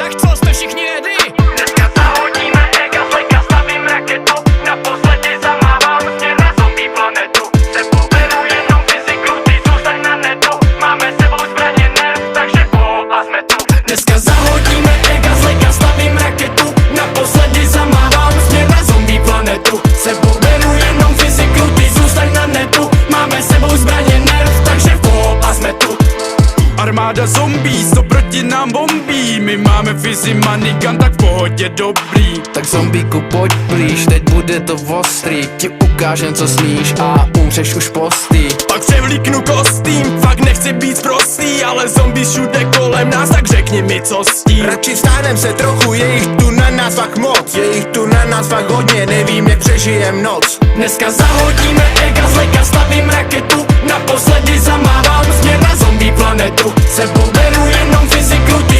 Tak co, jste všichni ready? Dneska zahodíme ega, zleka stavím raketu. Naposledy zamávám směr na zombie planetu. Se poberu jenom fyziku, ty zůstaň na netu. Máme sebou zbraně nerv, takže a jsme tu. Dneska zahodíme ega, zleka stavím raketu. Naposledy zamávám směr na zombie planetu. Se poberu jenom fyziku, ty zůstaň na netu. Máme sebou zbraně nerv, takže a jsme tu. Armáda zombí, co proti nám bombí. My máme fizi manigan, tak v pohodě dobrý. Tak zombíku pojď blíž, teď bude to ostrý. Ti ukážem co smíš a umřeš už postý. Pak převlíknu kostým, fakt nechci být prostý. Ale zombí všude kolem nás, tak řekni mi co s tím. Radši vstánem se trochu, je jich tu na nás fakt moc. Je jich tu na nás fakt hodně, nevím jak přežijem noc. Dneska zahodíme ega, zleka stavím raketu. Naposledy zamávám směr na zombie planetu. Se poberu jenom fyziku, ty